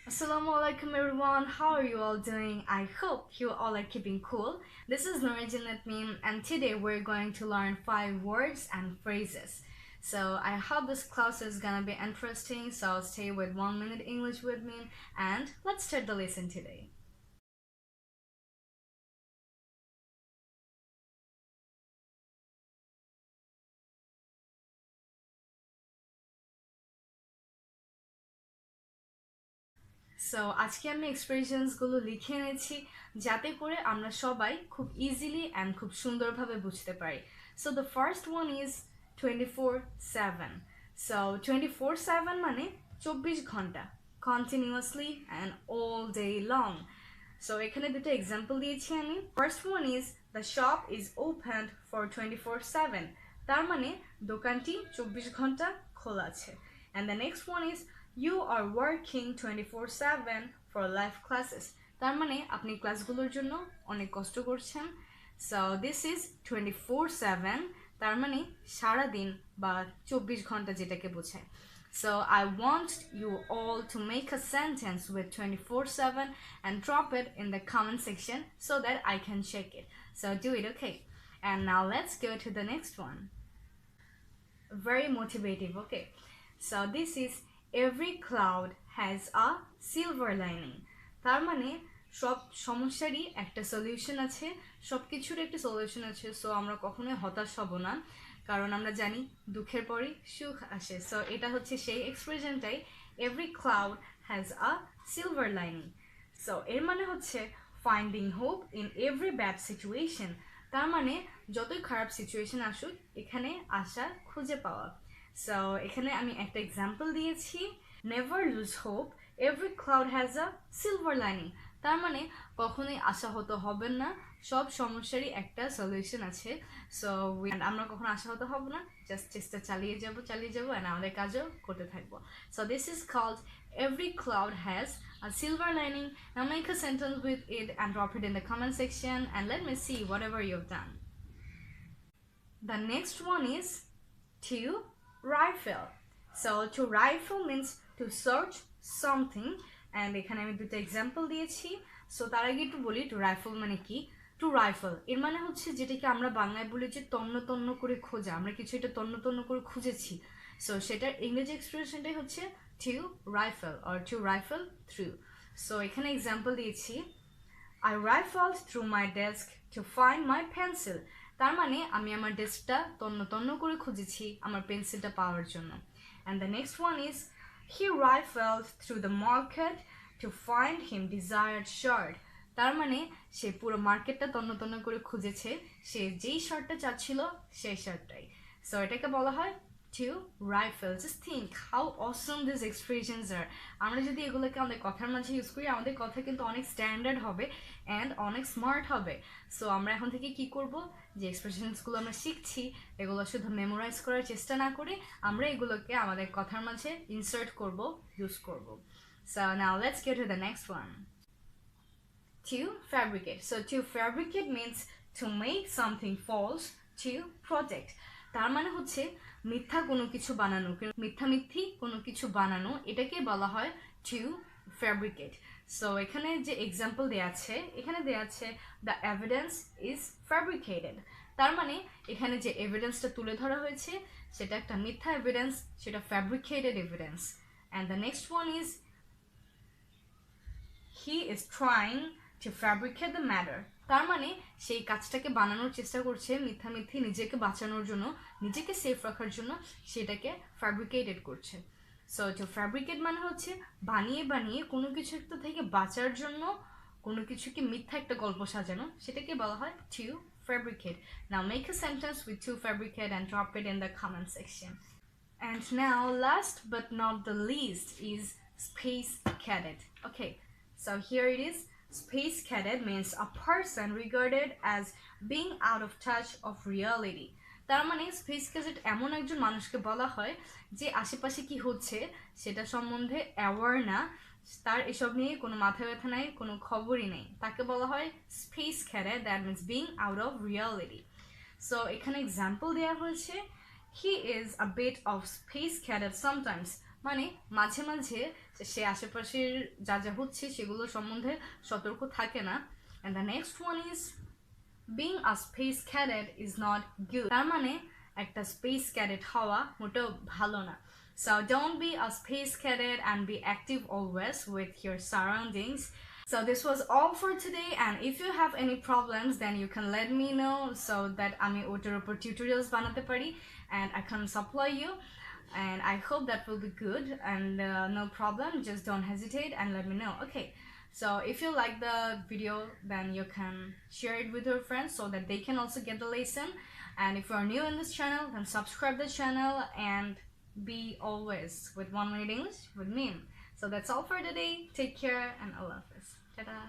Assalamu alaikum everyone, how are you all doing? I hope you all are keeping cool. This is Noore Jannat Meem and today we're going to learn 5 words and phrases. So I hope this class is gonna be interesting, so stay with 1 minute English with me and let's start the lesson today. So আজকে আমি এক্সপ্রেশনসগুলো লিখে এনেছি যাতে করে আমরা সবাই খুব easily and খুব সুন্দরভাবে বুঝতে পারি। So the first one is 24/7। So 24/7 মানে 24 ঘন্টা, continuously and all day long. So এখানে দুটো এক্সাম্পল দিয়েছি আমি। First one is the shop is opened for 24/7, তার মানে দোকানটি 24 ঘন্টা খোলা আছে। And the next one is You are working 24/7 for live classes, তার মানে আপনি ক্লাসগুলোর জন্য অনেক কষ্ট করছেন। So this is 24/7, তার মানে সারাদিন বা 24 ঘন্টা যেটাকে বোঝায়। So I want you all to make a sentence with 24/7 and drop it in the comment section so that I can check it. So do it, okay? And now let's go to the next one. Very motivative, okay? So this is every cloud has a silver lining, তার মানে সব সমস্যারই একটা solution আছে, সব কিছুর একটা solution আছে। So আমরা কখনোই হতাশ হব না, কারণ আমরা জানি দুঃখের পরই সুখ আসে। সো এটা হচ্ছে সেই এক্সপ্রেশনটাই, every cloud has a silver lining. So এর মানে হচ্ছে finding hope in every bad situation, তার মানে যতই খারাপ সিচুয়েশন আসুক এখানে আশা খুঁজে পাওয়া। সো এখানে আমি একটা এক্সাম্পল দিয়েছি, never lose hope, every cloud has a silver lining, তার মানে কখনোই আশাহত হবেন না, সব সমস্যারই একটা সলিউশন আছে। সো আমরা কখনো আশাহত হব না, জাস্ট চেষ্টা চালিয়ে যাব অ্যান্ড আমাদের কাজও করতে থাকবো। So this is called every cloud has a silver lining. Now make a sentence with it and drop it in the comment section and let me see whatever you've done. The next one is to rifle. So to rifle means to search something, and এখানে আমি দুটো example দিয়েছি। So তার আগে একটু বলি two rifle মানে কি। টু রাইফল এর মানে হচ্ছে যেটাকে আমরা বাংলায় বলি যে তন্ন তন্ন করে খোঁজা, আমরা কিছু এটা তন্ন তন্ন করে খুঁজেছি। সো সেটার ইংরেজি এক্সপ্রেশনটাই হচ্ছে to rifle or to rifle through. So এখানে এক্সাম্পল দিয়েছি, I rifled through my desk to find my pencil, তার মানে আমি আমার ডেস্কটা তন্ন তন্ন করে খুঁজেছি আমার পেন্সিলটা পাওয়ার জন্য। And the next one is he rifled through the market to find him desired shirt, তার মানে সে পুরো মার্কেটটা তন্ন তন্ন করে খুঁজেছে সে যেই শার্টটা চাচ্ছিল সেই শার্টটাই। সো এটাকে বলা হয় to rifle. Just think how awesome these expressions are. আমরা যদি এগুলোকে আমাদের কথার মাঝে ইউজ করি আমাদের কথা কিন্তু অনেক স্ট্যান্ডার্ড হবে অ্যান্ড অনেক স্মার্ট হবে। সো আমরা এখন থেকে কি করব, যে এক্সপ্রেশনসগুলো আমরা শিখছি এগুলো শুধু মেমোরাইজ করার চেষ্টা না করে আমরা এগুলোকে আমাদের কথার মাঝে ইনসার্ট করব, ইউজ করব। So now let's go to the next one. To fabricate. So to fabricate means to make something false to protect, তার মানে হচ্ছে মিথ্যা কোনো কিছু বানানো, মিথ্যামিথ্যি কোনো কিছু বানানো, এটাকে বলা হয় টু ফ্যাব্রিকেট। সো এখানে যে এক্সাম্পল দেওয়া আছে, এখানে দেওয়া আছে দ্য এভিডেন্স ইজ ফ্যাব্রিকেটেড, তার মানে এখানে যে এভিডেন্সটা তুলে ধরা হয়েছে সেটা একটা মিথ্যা এভিডেন্স, সেটা fabricated evidence. And the next one is he is trying to fabricate the matter, তার মানে সেই কাজটাকে বানানোর চেষ্টা করছে মিথ্যামিথ্যি নিজেকে বাঁচানোর জন্য, নিজেকে সেফ রাখার জন্য সেটাকে ফ্যাব্রিকেটেড করছে। সো টু ফ্যাব্রিকেট মানে হচ্ছে বানিয়ে বানিয়ে কোনো কিছু একটা থেকে বাঁচার জন্য কোনো কিছুকে মিথ্যা একটা গল্প সাজানো, সেটাকে বলা হয় to fabricate. Now make a sentence with to fabricate and drop it in the comment section. And now last but not the least is space cadet. Okay, so here it is. Space cadet means a person regarded as being out of touch of reality, তার মানে space cadet এমন একজন মানুষকে বলা হয় যে আশেপাশে কি হচ্ছে সেটা সম্বন্ধে অ্যাওয়ার না, তার এসব নিয়ে কোনো মাথা ব্যথা নাই, কোনো খবরই নেই, তাকে বলা হয় space cadet, that means being out of reality. So এখানে এক্সাম্পল দেওয়া হয়েছে, he is a bit of space cadet sometimes, মানে মাঝে মাঝে সে আশেপাশের যা যা হচ্ছে সেগুলো সম্বন্ধে সতর্ক থাকে না। and the next one is being a space cadet is not good, তার মানে একটা স্পেস ক্যাডেট হওয়া মোটেও ভালো না। So don't be a space cadet and be active always with your surroundings. So this was all for today, and if you have any problems then you can let me know so that আমি ওটার উপর tutorials বানাতে পারি and I can supply you, and I hope that will be good, and no problem, just don't hesitate and let me know. Okay, so if you like the video then you can share it with your friends so that they can also get the lesson, and if you are new in this channel then subscribe the channel and be always with 1 minute English with Meem. So that's all for today. Take care and Allah Hafiz. Ta-da!